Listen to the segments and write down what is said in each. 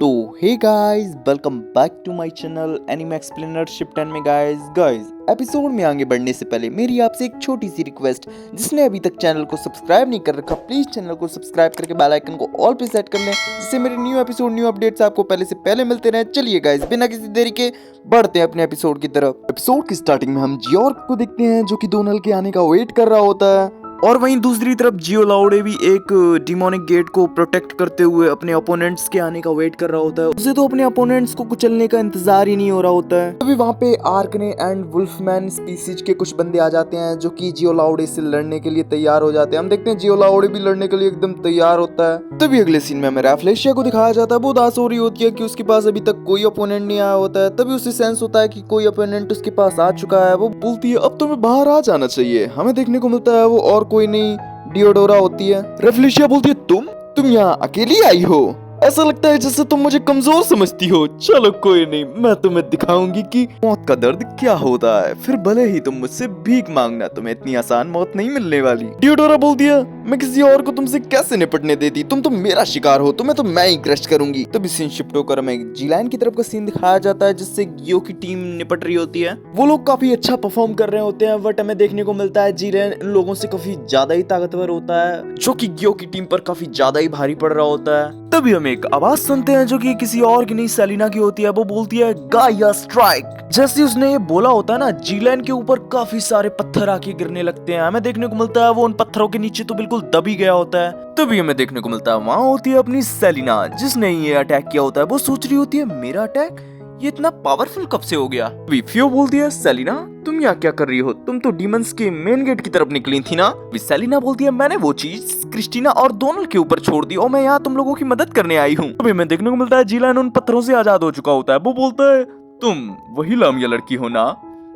तो hey guys, welcome back to my channel anime explainer ship 10 में। Guys episode में आगे बढ़ने से पहले मेरी आपसे एक छोटी सी रिक्वेस्ट, जिसने अभी तक चैनल को सब्सक्राइब नहीं कर रखा प्लीज चैनल को सब्सक्राइब करके बेल आइकन को ऑल पे सेट कर लें, जिससे मेरे न्यू एपिसोड न्यू अपडेट्स आपको पहले से पहले मिलते रहे। चलिए गाइस, बिना किसी देरी के बढ़ते हैं अपने एपिसोड की तरफ। एपिसोड की स्टार्टिंग में हम जियोर्क को देखते हैं जो कि डोनल के आने का वेट कर रहा होता है, और वहीं दूसरी तरफ जियो लाउडे भी एक डिमोनिक गेट को प्रोटेक्ट करते हुए अपने ओपोनेंट्स के आने का वेट कर रहा होता है। उसे तो अपने ओपोनेंट्स को कुचलने का इंतजार ही नहीं हो रहा होता है। तभी वहाँ पे आर्कने एंड वुल्फमैन स्पीसीज के कुछ बंदे आ जाते हैं जो कि जियो लाउडे से लड़ने के लिए तैयार हो जाते हैं। हम देखते हैं जियो लाउडे भी लड़ने के लिए एकदम तैयार होता है। तभी अगले सीन में हमें रैफलेशिया को दिखाया जाता है। वो उदास हो रही होती है कि उसके पास अभी तक कोई ओपोनेंट नहीं आया होता है। तभी उसे सेंस होता है कि कोई ओपोनेंट उसके पास आ चुका है। वो बोलती है अब तुम्हें बाहर आ जाना चाहिए। हमें देखने को मिलता है वो और कोई नहीं डियोडोरा होती है। रेफलेशिया बोलती है तुम यहाँ अकेली आई हो? ऐसा लगता है जैसे तुम मुझे कमजोर समझती हो। चलो कोई नहीं, मैं तुम्हें दिखाऊंगी कि मौत का दर्द क्या होता है। फिर भले ही तुम मुझसे भीख मांगना, तुम्हें इतनी आसान मौत नहीं मिलने वाली। डियोडोरा बोलती है मैं किसी और को तुमसे कैसे निपटने देती, तुम तो मेरा शिकार हो, तुम्हें तो मैं ही क्रश करूंगी। तभी सीन शिफ्ट होकर हमें जीलैन की तरफ का सीन दिखाया जाता है जिससे गियो की टीम निपट रही होती है। वो लोग काफी अच्छा परफॉर्म कर रहे होते हैं, बट हमें देखने को मिलता है जीलैन इन लोगों से काफी ज्यादा ही ताकतवर होता है, जो कि गियो की टीम पर काफी ज्यादा ही भारी पड़ रहा होता है। तभी हम एक आवाज सुनते हैं जो कि किसी और की नहीं सेलिना की होती है। वो बोलती है गाइया स्ट्राइक। जैसे उसने ये बोला होता है ना, जीलैन के ऊपर काफी सारे पत्थर आके गिरने लगते हैं। हमें देखने को मिलता है वो उन पत्थरों के नीचे तो बिल्कुल दबी गया होता है। तभी हमें देखने को मिलता है वहाँ होती है अपनी सेलिना, जिसने ये अटैक किया होता है। वो सोच रही होती है मेरा अटैक ये इतना पावरफुल कब से हो गया। फियो बोलती है सेलिना तुम यहाँ क्या कर रही हो? तुम तो डीमंस के मेन गेट की तरफ निकली थी ना। सेलिना बोलती है मैंने वो चीज क्रिस्टीना और डोनल के ऊपर छोड़ दी और मैं यहाँ तुम लोगों की मदद करने आई हूँ। अभी मैं देखने को मिलता है जीलैन उन पत्थरों से आजाद हो चुका होता है। वो बोलता है तुम वही लामिया लड़की हो ना,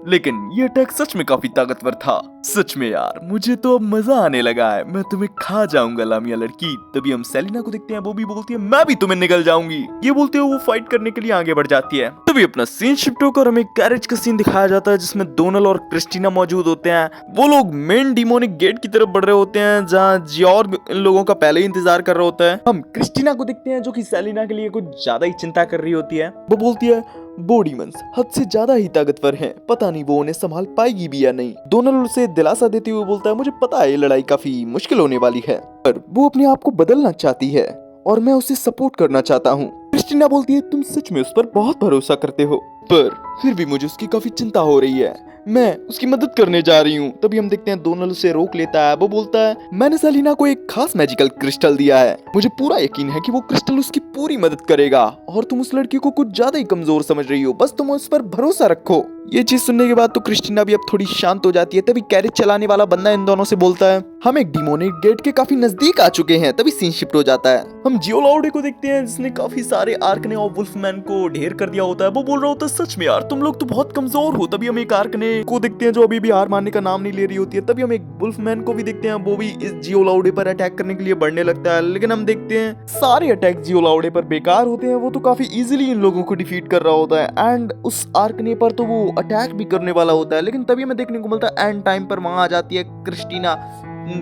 लेकिन ये अटैक सच में काफी ताकतवर था। सच में यार, मुझे तो अब मजा आने लगा है, मैं तुम्हें खा जाऊंगा लामिया लड़की। तभी हम सेलिना को देखते हैं, वो भी बोलती है मैं भी तुम्हें निगल जाऊंगी। ये बोलते हुए वो फाइट करने के लिए आगे बढ़ जाती है। तभी अपना सीन शिफ्ट होकर हमें कैरेज का सीन दिखाया जाता है जिसमें डोनल और क्रिस्टीना मौजूद होते हैं। वो लोग मेन डिमोनिक गेट की तरफ बढ़ रहे होते हैं जहाँ जियोर्ग इन लोगों का पहले ही इंतजार कर रहा होता है। हम क्रिस्टीना को देखते हैं जो कि सेलिना के लिए कुछ ज्यादा ही चिंता कर रही होती है। वो बोलती है वो डीमंस हद से ज्यादा ही ताकतवर हैं, पता नहीं वो उन्हें संभाल पाएगी भी या नहीं। डोनल उसे दिलासा देते हुए बोलता है मुझे पता है ये लड़ाई काफी मुश्किल होने वाली है, पर वो अपने आप को बदलना चाहती है और मैं उसे सपोर्ट करना चाहता हूँ। क्रिस्टीना बोलती है तुम सच में उस पर बहुत भरोसा करते हो, पर फिर भी मुझे उसकी काफी चिंता हो रही है, मैं उसकी मदद करने जा रही हूँ। तभी हम देखते हैं डोनल उसे रोक लेता है। वो बोलता है मैंने सेलिना को एक खास मैजिकल क्रिस्टल दिया है, मुझे पूरा यकीन है कि वो क्रिस्टल उसकी पूरी मदद करेगा और तुम उस लड़की को कुछ ज्यादा ही कमजोर समझ रही हो, बस तुम उस पर भरोसा रखो। ये चीज सुनने के बाद तो क्रिस्टीना भी अब थोड़ी शांत हो जाती है। तभी कैरेज चलाने वाला बंदा इन दोनों से बोलता है हम एक डिमोनिक गेट के काफी नजदीक आ चुके हैं। तभी सीन शिफ्ट हो जाता है। हम जियो लाउडे को देखते हैं जिसने काफी सारे आर्कने और वुल्फमैन को ढेर कर दिया होता है। वो बोल रहा होता है सच में यार तुम लोग तो बहुत कमजोर हो। तभी हम एक आर्कने को देखते हैं जो अभी भी हार मानने का नाम नहीं ले रही होती है। तभी हम एक वुल्फमैन को भी देखते हैं, वो भी इस जियो लाउडे पर अटैक करने के लिए बढ़ने लगता है, लेकिन हम देखते हैं सारे अटैक जियो लाउडे पर बेकार होते हैं। वो तो काफी इजीली इन लोगों को डिफीट कर रहा होता है एंड उस आर्कने पर तो वो अटैक भी करने वाला होता है। लेकिन तभी हमें देखने को मिलता है एंड टाइम पर वहां आ जाती है क्रिस्टीना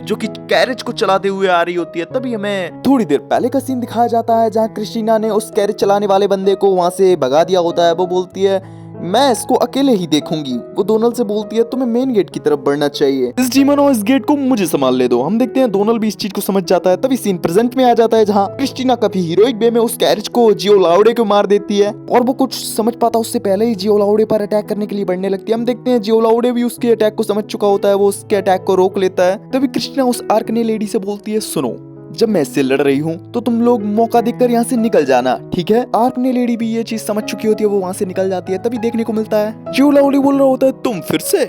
जो कि कैरेज को चलाते हुए आ रही होती है। तभी हमें थोड़ी देर पहले का सीन दिखाया जाता है जहां क्रिस्टीना ने उस कैरेज चलाने वाले बंदे को वहां से भगा दिया होता है। वो बोलती है मैं इसको अकेले ही देखूंगी। वो डोनल से बोलती है तुम्हें मेन गेट की तरफ बढ़ना चाहिए, इस डीमन और इस गेट को मुझे संभाल ले दो। हम देखते हैं डोनल भी इस चीज को समझ जाता है। तभी सीन प्रेजेंट में आ जाता है जहाँ क्रिस्टीना काफी हीरोइक वे में उस कैरेज को जियो लाउडे को मार देती है और वो कुछ समझ पाता उससे पहले ही जियो लाउडे पर अटैक करने के लिए बढ़ने लगती है। हम देखते हैं जियो लाउडे भी उसके अटैक को समझ चुका होता है, वो उसके अटैक को रोक लेता है। तभी क्रिस्टीना उस आर्कने लेडी से बोलती है सुनो, जब मैं इससे लड़ रही हूँ तो तुम लोग मौका देखकर यहाँ से निकल जाना, ठीक है? आर्कने लेडी भी ये चीज समझ चुकी होती है, वो वहाँ से निकल जाती है। तभी देखने को मिलता है जियो लाउडे बोल रहा होता है तुम फिर से?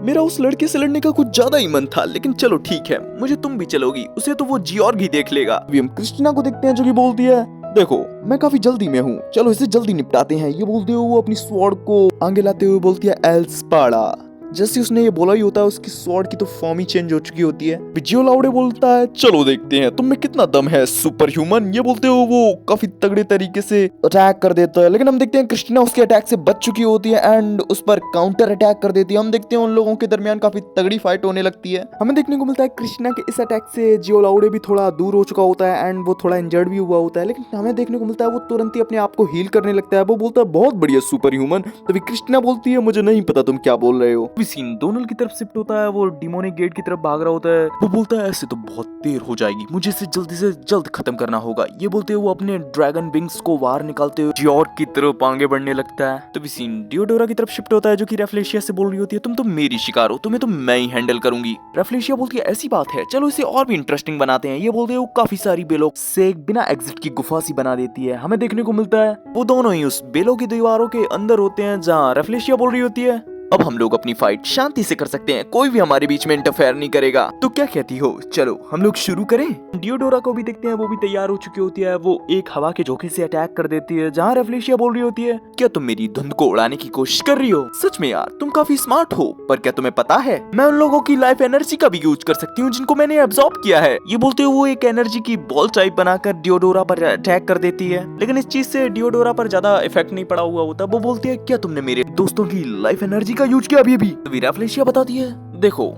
मेरा उस लड़के से लड़ने का कुछ ज्यादा ही मन था, लेकिन चलो ठीक है, मुझे तुम भी चलोगी, उसे तो वो जियोर्ग ही देख लेगा। अभी हम क्रिस्टीना को देखते हैं जो कि बोलती है देखो मैं काफी जल्दी में हूँ, चलो इसे जल्दी निपटाते हैं। ये बोलते हुए वो अपनी स्वॉर्ड को आगे लाते हुए बोलती है एल्सपाड़ा, जैसे उसने ये बोला ही होता है उसकी स्वॉर्ड की तो फॉर्म ही चेंज हो चुकी होती है। जियो लाउडे बोलता है चलो देखते हैं तुम में कितना दम है सुपर ह्यूमन। ये बोलते हो वो काफी तगड़े तरीके से अटैक कर देता है, लेकिन हम देखते हैं क्रिस्टीना उसके अटैक से बच चुकी होती है एंड उस पर काउंटर अटैक कर देती है। हम देखते हैं उन लोगों के दरमियान काफी तगड़ी फाइट होने लगती है। हमें देखने को मिलता है क्रिस्टीना के इस अटैक से जियो लाउडे भी थोड़ा दूर हो चुका होता है एंड वो थोड़ा इंजर्ड भी हुआ होता है, लेकिन हमें देखने को मिलता है वो तुरंत ही अपने आप को हील करने लगता है। वो बोलता है बहुत बढ़िया सुपर ह्यूमन। तभी क्रिस्टीना बोलती है मुझे नहीं पता तुम क्या बोल रहे हो। अभी सीन डोनल्ड की तरफ शिफ्ट होता है, वो डिमोनिक गेट की तरफ भाग रहा होता है। वो बोलता है ऐसे तो बहुत देर हो जाएगी, मुझे इसे जल्दी से जल्द खत्म करना होगा। ये बोलते हुए वो अपने ड्रैगन विंग्स को बाहर निकालते हुए डियोर की तरफ आगे बढ़ने लगता है। तभी सीन डियोडोरा की तरफ शिफ्ट होता है जो कि रेफ्लेशिया से बोल रही होती है तुम तो मेरी शिकार हो, तुम्हें तो मैं ही हैंडल करूंगी। रेफ्लेशिया बोलती है ऐसी बात है, चलो इसे और भी इंटरेस्टिंग बनाते हैं। ये बोलते हुए काफी सारी बेलों से एक बिना एग्जिट की गुफा सी बना देती है। हमें देखने को मिलता है वो दोनों ही उस बेलों की दीवारों के अंदर होते हैं जहाँ रेफ्लेशिया बोल रही होती है अब हम लोग अपनी फाइट शांति से कर सकते हैं, कोई भी हमारे बीच में इंटरफेयर नहीं करेगा। तो क्या कहती हो चलो हम लोग शुरू करें। डियोडोरा को भी देखते हैं, वो भी तैयार हो चुकी होती है। वो एक हवा के झोंके से अटैक कर देती है जहाँ रेफ्लेशिया बोल रही होती है क्या तुम मेरी धुंध को उड़ाने की कोशिश कर रही हो? सच में यार तुम काफी स्मार्ट हो, पर क्या तुम्हें पता है मैं उन लोगों की लाइफ एनर्जी का भी यूज कर सकती हूँ जिनको मैंने एब्जॉर्ब किया है। ये बोलते हुए वो एक एनर्जी की बॉल टाइप बनाकर डियोडोरा पर अटैक कर देती है, लेकिन इस चीज से डियोडोरा पर ज्यादा इफेक्ट नहीं पड़ा हुआ होता। वो बोलती है क्या तुमने मेरे दोस्तों की लाइफ एनर्जी का यूज किया अभी? रेफ्लेशिया बताती है देखो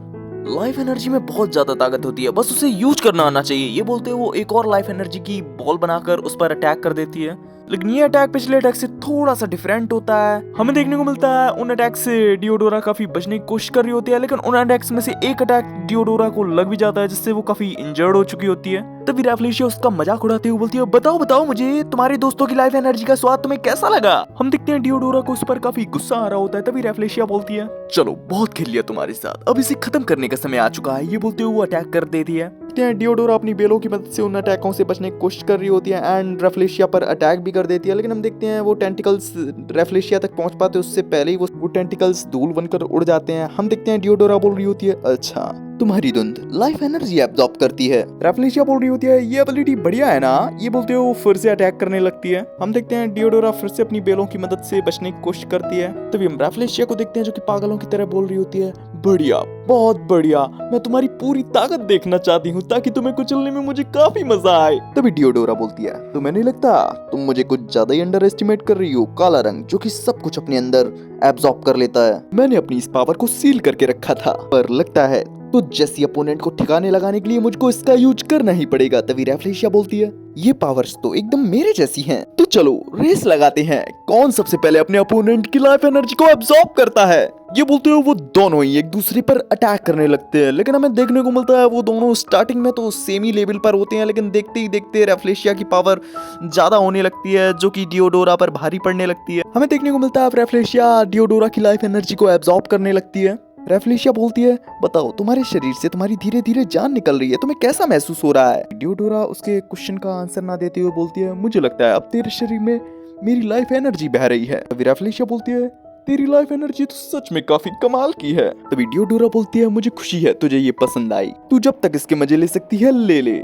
लाइफ एनर्जी में बहुत ज्यादा ताकत होती है, बस उसे यूज करना आना चाहिए। ये बोलते हुए वो एक और लाइफ एनर्जी की बॉल बनाकर उस पर अटैक कर देती है, लेकिन ये अटैक पिछले अटैक से थोड़ा सा डिफरेंट होता है। हमें देखने को मिलता है उन अटैक से डियोडोरा काफी बचने की कोशिश कर रही होती है, लेकिन उन अटैक्स में से एक अटैक डियोडोरा को लग भी जाता है जिससे वो काफी इंजर्ड हो चुकी होती है। तभी रेफ्लेशिया उसका मजाक उड़ाते हुए बोलती है बताओ बताओ मुझे तुम्हारे दोस्तों की लाइफ एनर्जी का स्वाद तुम्हें कैसा लगा? हम देखते हैं डियोडोरा को उस पर काफी गुस्सा आ रहा होता है। तभी रेफ्लेशिया बोलती है चलो बहुत खेल लिया तुम्हारे साथ, अब इसे खत्म करने का समय आ चुका है। ये बोलते हुए वो अटैक कर देती है। डियोडोरा अपनी बेलों की मदद से उन अटैकों से बचने की कोशिश कर रही होती है एंड रेफ्लेशिया पर अटैक भी कर देती है, लेकिन हम देखते हैं वो टेंटिकल्स रेफ्लेशिया तक पहुंच पाते उससे पहले ही वो टेंटिकल्स धूल बनकर उड़ जाते हैं। हम देखते हैं डियोडोरा बोल रही होती है अच्छा तुम्हारी धुंध लाइफ एनर्जी एब्जॉर्ब करती है। रेफ्लेशिया बोल रही होती है ये एबिलिटी बढ़िया है ना? ये बोलते हुए वो फिर से अटैक करने लगती है। हम देखते हैं डियोडोरा फिर से अपनी बेलों की मदद से बचने की कोशिश करती है। तभी हम रेफ्लेशिया को देखते हैं जो कि पागलों की तरह बोल रही होती है बढ़िया बहुत बढ़िया, मैं तुम्हारी पूरी ताकत देखना चाहती हूँ ताकि तुम्हें कुचलने में मुझे काफी मजा आए। तभी डियोडोरा बोलती है तुम्हें नहीं लगता तुम मुझे कुछ ज्यादा ही अंडर एस्टिमेट कर रही हो? काला रंग जो कि सब कुछ अपने अंदर एब्जॉर्ब कर लेता है, मैंने अपनी इस पावर को सील करके रखा था, पर लगता है तो जैसी अपोनेंट को ठिकाने लगाने के लिए मुझको इसका यूज करना ही पड़ेगा। तभी रेफ्लेशिया बोलती है ये पावर्स तो एकदम मेरे जैसी हैं, तो चलो रेस लगाते हैं कौन सबसे पहले अपने अपोनेंट की लाइफ एनर्जी को एब्जॉर्ब करता है। ये बोलते हुए वो दोनों ही एक दूसरे पर अटैक करने लगते हैं, लेकिन हमें देखने को मिलता है वो दोनों स्टार्टिंग में तो सेम ही लेवल पर होते हैं, लेकिन देखते ही देखते रेफ्लेशिया की पावर ज्यादा होने लगती है जो कि डियोडोरा पर भारी पड़ने लगती है। हमें देखने को मिलता है रेफ्लेशिया डियोडोरा की लाइफ एनर्जी को एब्जॉर्ब करने लगती है। रेफ्लेशिया बोलती है बताओ तुम्हारे शरीर से तुम्हारी धीरे धीरे जान निकल रही है, तुम्हें कैसा महसूस हो रहा है? डियोडोरा उसके क्वेश्चन का आंसर ना देते हुए बोलती है मुझे लगता है अब तेरे शरीर में मेरी लाइफ एनर्जी बह रही है। तभी रेफ्लेशिया बोलती है तेरी लाइफ एनर्जी तो सच में काफी कमाल की है। तभी डियोडोरा बोलती है मुझे खुशी है तुझे ये पसंद आई, तू जब तक इसके मजे ले सकती है ले ले।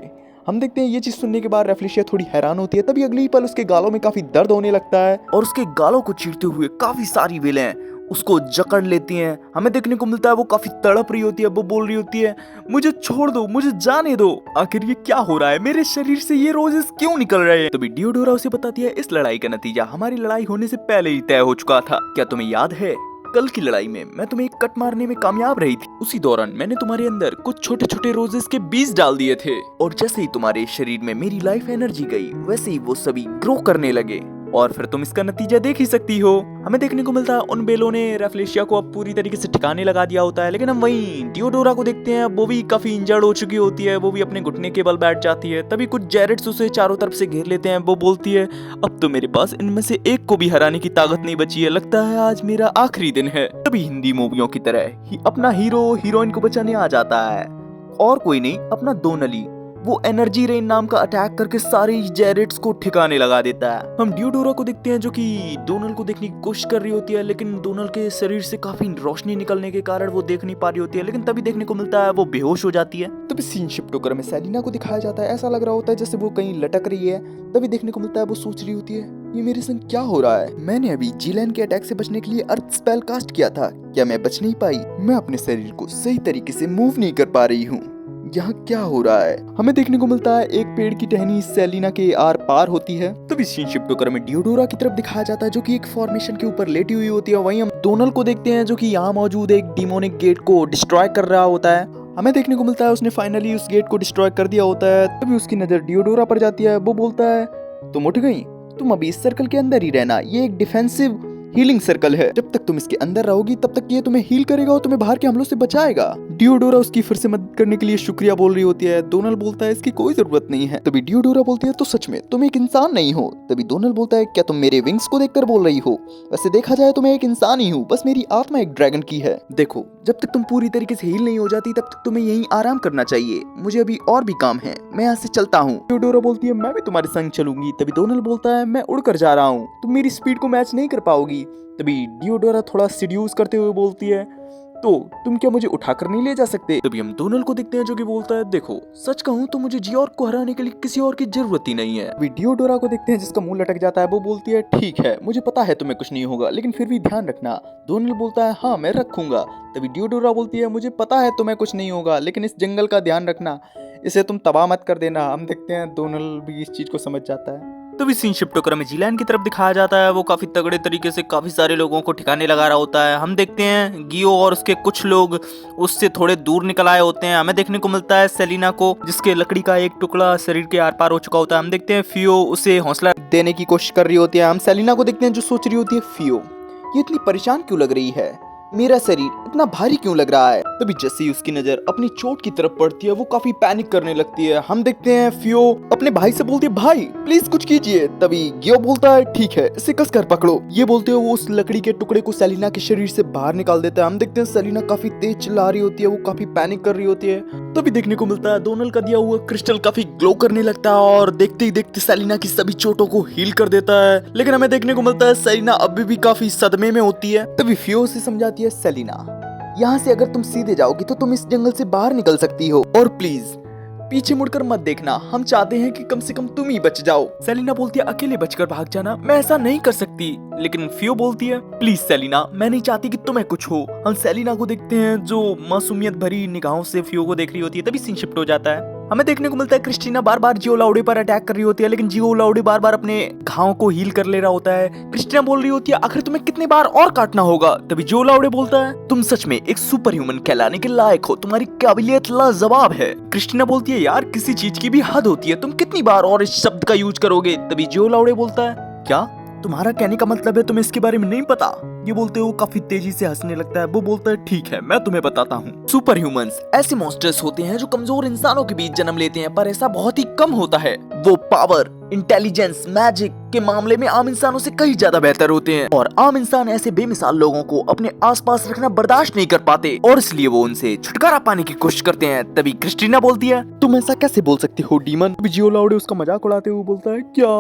हम देखते हैं ये चीज सुनने के बाद रेफ्लेशिया थोड़ी हैरान होती है। तभी अगले ही पल उसके गालों में काफी दर्द होने लगता है और उसके गालों को चीरते हुए काफी सारी बेलें उसको जकड़ लेती हैं। हमें देखने को मिलता है वो काफी तड़प रही होती है। वो बोल रही होती है मुझे छोड़ दो, मुझे जाने दो, आखिर ये क्या हो रहा है, मेरे शरीर से ये रोजेस क्यों निकल रहे हैं? तभी डियोडोरा उसे बताती है इस लड़ाई का नतीजा हमारी लड़ाई होने से पहले ही तय हो चुका था। क्या तुम्हें याद है कल की लड़ाई में मैं तुम्हें एक कट मारने में कामयाब रही थी, उसी दौरान मैंने तुम्हारे अंदर कुछ छोटे छोटे रोजेस के बीज डाल दिए थे और जैसे ही तुम्हारे शरीर में मेरी लाइफ एनर्जी गई वैसे ही वो सभी ग्रो करने लगे और फिर तुम इसका नतीजा देख ही सकती हो। हमें देखने को मिलता है उन बेलों ने रेफ्लेशिया को अब पूरी तरीके से ठिकाने लगा दिया होता है, लेकिन हम वहीं डियोडोरा को देखते हैं वो भी काफी इंजर्ड हो चुकी होती है, वो भी अपने घुटने के बल बैठ जाती है। तभी कुछ जेरेट्स उसे चारों तरफ से घेर लेते हैं। वो बोलती है अब तो मेरे पास इनमें से एक को भी हराने की ताकत नहीं बची है, लगता है आज मेरा आखिरी दिन है। तभी हिंदी मूवियों की तरह ही अपना हीरो हीरोइन को बचाने आ जाता है और कोई नहीं अपना डोनली, वो एनर्जी रेन नाम का अटैक करके सारे जेरेट्स को ठिकाने लगा देता है। हम डियोडोरा को देखते हैं जो कि डोनल को देखने की कोशिश कर रही होती है, लेकिन डोनल के शरीर से काफी रोशनी निकलने के कारण वो देख नहीं पा रही होती है, लेकिन तभी देखने को मिलता है वो बेहोश हो जाती है। तभी सीन शिफ्ट होकर हमें सेलिना को दिखाया जाता है, ऐसा लग रहा होता है जैसे वो कहीं लटक रही है। तभी देखने को मिलता है वो सोच रही होती है ये मेरे संग क्या हो रहा है? मैंने अभी जिलैन के अटैक से बचने के लिए अर्थ स्पेल कास्ट किया था, क्या मैं बच नहीं पाई? मैं अपने शरीर को सही तरीके से मूव नहीं कर पा रही हूँ। यहाँ क्या हो रहा है? हमें देखने को मिलता है एक पेड़ की टहनी सेलिना के आर पार होती है। तब इस सीन शिफ्ट होकर हमें डियोडोरा की तरफ दिखाया जाता है जो कि एक फॉर्मेशन के ऊपर लेटी हुई होती है। वहीं हम डोनल को देखते हैं जो कि यहाँ मौजूद एक डिमोनिक गेट को डिस्ट्रॉय कर रहा होता है। हमें देखने को मिलता है उसने फाइनली उस गेट को डिस्ट्रॉय कर दिया होता है। तभी उसकी नजर डियोडोरा पर जाती है। वो बोलता है तुम उठ गई, तुम अभी इस सर्कल के अंदर ही रहना, ये एक डिफेंसिव हीलिंग सर्कल है। जब तक तुम इसके अंदर रहोगी तब तक ये तुम्हें हील करेगा और तुम्हें बाहर के हमलों से बचाएगा। डियोडोरा उसकी फिर से मदद करने के लिए शुक्रिया बोल रही होती है। डोनल बोलता है इसकी कोई जरूरत नहीं है। तभी डियोडोरा बोलती है तो सच में तुम एक इंसान नहीं हो। तभी डोनल बोलता है क्या तुम मेरे विंग्स को देखकर बोल रही हो? वैसे देखा जाए तो मैं एक इंसान ही हूँ, बस मेरी आत्मा एक ड्रैगन की है। देखो, जब तक तुम पूरी तरीके से हील नहीं हो जाती तब तक तुम्हें यहीं आराम करना चाहिए, मुझे अभी और भी काम है, मैं यहाँ से चलता हूँ। डियोडोरा बोलती है मैं भी तुम्हारे संग चलूंगी। तभी डोनल बोलता है मैं उड़कर जा रहा हूँ, तुम मेरी स्पीड को मैच नहीं कर पाओगी। तभी डियोडोरा थोड़ा सीड्यूस करते हुए बोलती है तो तुम क्या मुझे उठाकर नहीं ले जा सकते? तभी हम डोनल को देखते हैं जो कि बोलता है देखो, सच कहूँ तो मुझे जियोर्क को हराने के लिए किसी और की जरूरत ही नहीं है। अभी डियोडोरा को देखते हैं जिसका मुंह लटक जाता है। वो बोलती है ठीक है, मुझे पता है तुम्हें कुछ नहीं होगा, लेकिन फिर भी ध्यान रखना। डोनल बोलता है हाँ मैं रखूंगा। तभी डियोडोरा बोलती है मुझे पता है तुम्हें कुछ नहीं होगा, लेकिन इस जंगल का ध्यान रखना, इसे तुम तबाह मत कर देना। हम देखते हैं डोनल भी इस चीज को समझ जाता है। तो भी सीन शिफ्ट होकर हमें जिलैन की तरफ दिखाया जाता है। वो काफी तगड़े तरीके से काफी सारे लोगों को ठिकाने लगा रहा होता है। हम देखते हैं गियो और उसके कुछ लोग उससे थोड़े दूर निकल आए होते हैं। हमें देखने को मिलता है सेलिना को जिसके लकड़ी का एक टुकड़ा शरीर के आर पार हो चुका होता है। हम देखते हैं फियो उसे हौसला देने की कोशिश कर रही होती है। हम सेलिना को देखते हैं जो सोच रही होती है फियो ये इतनी परेशान क्यों लग रही है, मेरा शरीर इतना भारी क्यों लग रहा है? तभी जैसे ही उसकी नजर अपनी चोट की तरफ पड़ती है वो काफी पैनिक करने लगती है। हम देखते हैं फियो अपने भाई से बोलती है भाई प्लीज कुछ कीजिए। तभी गियो बोलता है ठीक है, इसे कस कर पकड़ो। ये बोलते हुए वो उस लकड़ी के टुकड़े को सेलिना के शरीर से बाहर निकाल देता है। हम देखते हैं सेलिना काफी तेज चिल्ला रही होती है, वो काफी पैनिक कर रही होती है। तभी देखने को मिलता है डोनल का दिया हुआ क्रिस्टल काफी ग्लो करने लगता है और देखते ही देखते सेलिना की सभी चोटों को हील कर देता है। लेकिन हमें देखने को मिलता है सेलिना अभी भी काफी सदमे में होती है। तभी फियो से समझाती है सेलिना यहाँ से अगर तुम सीधे जाओगी तो तुम इस जंगल से बाहर निकल सकती हो, और प्लीज पीछे मुड़कर मत देखना, हम चाहते हैं कि कम से कम तुम ही बच जाओ। सेलिना बोलती है अकेले बचकर भाग जाना, मैं ऐसा नहीं कर सकती। लेकिन फियो बोलती है प्लीज सेलिना, मैं नहीं चाहती कि तुम्हें कुछ हो। हम सेलिना को देखते हैं जो मासूमियत भरी निगाहों से फियो को देख रही होती है। तभी सीन शिफ्ट हो जाता है। हमें देखने को मिलता है क्रिस्टीना बार बार जियो लाउडे पर अटैक कर रही होती है, लेकिन जियो लाउडे बार बार अपने घावों को हील कर ले रहा होता है। क्रिस्टीना बोल रही होती है आखिर तुम्हें कितनी बार और काटना होगा? तभी जियो लाउडे बोलता है तुम सच में एक सुपर ह्यूमन कहलाने के लायक हो, तुम्हारी काबिलियत लाजवाब है। क्रिस्टीना बोलती है यार किसी चीज की भी हद होती है, तुम कितनी बार और इस शब्द का यूज करोगे? तभी जियो लाउडे बोलता है क्या तुम्हारा कहने का मतलब है तुम्हें इसके बारे में नहीं पता? ये बोलते हुए वो काफी तेजी से हंसने लगता है। वो बोलता है ठीक है मैं तुम्हें बताता हूँ। सुपर ह्यूमंस ऐसे मॉन्स्टर्स होते हैं जो कमजोर इंसानों के बीच जन्म लेते हैं, पर ऐसा बहुत ही कम होता है। वो पावर, इंटेलिजेंस, मैजिक के मामले में आम इंसानों से कहीं ज्यादा बेहतर होते हैं, और आम इंसान ऐसे बेमिसाल लोगों को अपने आसपास रखना बर्दाश्त नहीं कर पाते और इसलिए वो उनसे छुटकारा पाने की कोशिश करते हैं। तभी क्रिस्टीना बोलती है तुम ऐसा कैसे बोल सकते हो डीमन? जियो लाउडे उसका मजाक उड़ाते हुए बोलता है क्या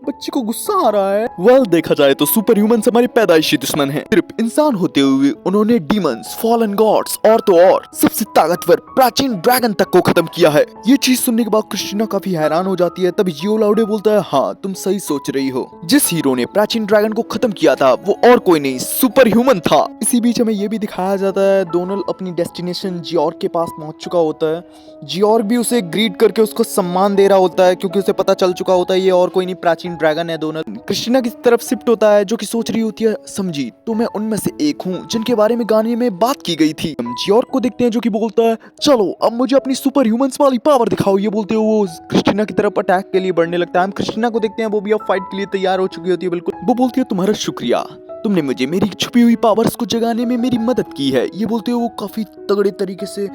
बच्चे को गुस्सा आ रहा है? वेल देखा जाए तो सुपर ह्यूमंस हमारे पैदाइशी दुश्मन हैं। सिर्फ इंसान होते हुए उन्होंने डीमंस, फॉलन गॉड्स और तो और सबसे ताकतवर प्राचीन ड्रैगन तक को खत्म किया है। ये चीज सुनने के बाद क्रिस्टीना काफी हैरान हो जाती है। तभी जियो लाउडे बोलता है हाँ तुम सही सोच रही हो, जिस हीरो ने प्राचीन ड्रैगन को खत्म किया था वो और कोई नहीं सुपर ह्यूमन था। इसी बीच हमें ये भी दिखाया जाता है डोनल अपनी डेस्टिनेशन जियोर्क के पास पहुंच चुका होता है। जियोर्क भी उसे ग्रीट करके उसको सम्मान दे रहा होता है क्योंकि उसे पता चल चुका होता है ये और कोई नहीं प्राचीन ड्रैगन है। डोनल क्रिस्टीना की तरफ शिफ्ट होता है जो कि सोच रही होती है समझी तो मैं उनमें से एक हूँ जिनके बारे में गाने में बात की गई थी। हम जियोर्क को देखते हैं जो कि बोलता है चलो अब मुझे अपनी सुपर ह्यूमंस वाली पावर दिखाओ। ये बोलते हुए वो क्रिस्टीना की तरफ अटैक के लिए बढ़ने लगता है। हम क्रिस्टीना को देखते हैं वो भी अब फाइट के लिए तैयार हो चुकी होती है। बिल्कुल वो बोलती है तुम्हारा शुक्रिया, तुमने मुझे मेरी छुपी हुई पावर्स को जगाने में मेरी मदद की है। ये बोलते हुए वो काफी तगड़े तरीके से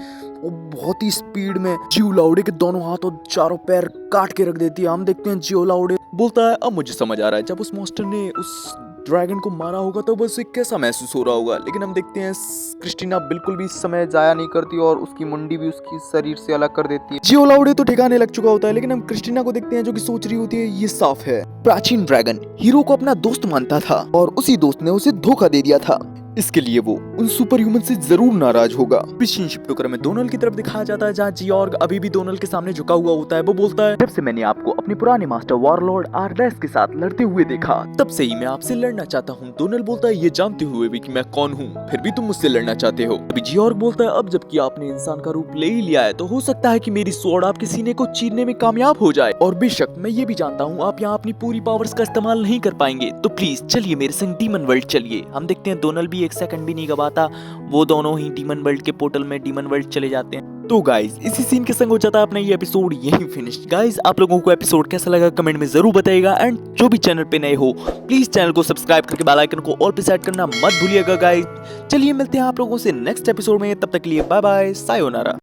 बहुत ही स्पीड में जियो लाउडे के दोनों हाथ और चारों पैर काट के रख देती है। हम देखते हैं जियो लाउडे बोलता है अब मुझे समझ आ रहा है जब उस मॉन्स्टर ने उस ड्रैगन को मारा होगा तो उसे कैसा महसूस हो रहा होगा। लेकिन हम देखते हैं क्रिस्टीना बिल्कुल भी समय जाया नहीं करती और उसकी मुंडी भी उसकी शरीर से अलग कर देती है। जियो लाउडे तो ठिकाने लग चुका होता है, लेकिन हम क्रिस्टीना को देखते हैं जो कि सोच रही होती है ये साफ है प्राचीन ड्रैगन हीरो को अपना दोस्त मानता था और उसी दोस्त ने उसे धोखा दे दिया था। इसके लिए वो उन सुपर ह्यूमन से जरूर नाराज होगा। पिछली शिप टोकर में डोनाल्ड की तरफ दिखाया जाता है जहाँ जियोर्ग अभी भी डोनाल्ड के सामने झुका हुआ होता है। वो बोलता है, जब से मैंने आपको अपने पुराने मास्टर वॉरलॉर्ड आरडेस के साथ लड़ते हुए देखा तब से ही मैं आपसे लड़ना चाहता हूँ। डोनाल्ड बोलता है, ये जानते हुए भी कि मैं कौन हूँ फिर भी तुम मुझसे लड़ना चाहते हो। अभी जियोर्ग बोलता है, अब जबकि आपने इंसान का रूप ले ही लिया है तो हो सकता है कि मेरी स्वॉर्ड आपके सीने को चीरने में कामयाब हो जाए। और बेशक मैं ये भी जानता हूँ आप यहाँ अपनी पूरी पावर्स का इस्तेमाल नहीं कर पाएंगे, तो प्लीज चलिए मेरे संग डीमन वर्ल्ड चलिए। हम देखते हैं डोनाल्ड भी एक सेकंड भी नहीं गवाता, वो दोनों ही डीमन वर्ल्ड के पोर्टल में डीमन वर्ल्ड चले जाते हैं। तो गाइज इसी सीन के संग हो जाता है अपना ये एपिसोड यही फिनिश। गाइज आप लोगों को एपिसोड कैसा लगा कमेंट में जरूर बताइएगा। एंड जो भी चैनल पे नए हो प्लीज चैनल को सब्सक्राइब करके बेल आइकन को ऑल पे सेट करना मत भूलिएगा गाइज। चलिए मिलते हैं आप लोगों से नेक्स्ट एपिसोड में, तब तक के लिए बाय बाय, सायोनारा।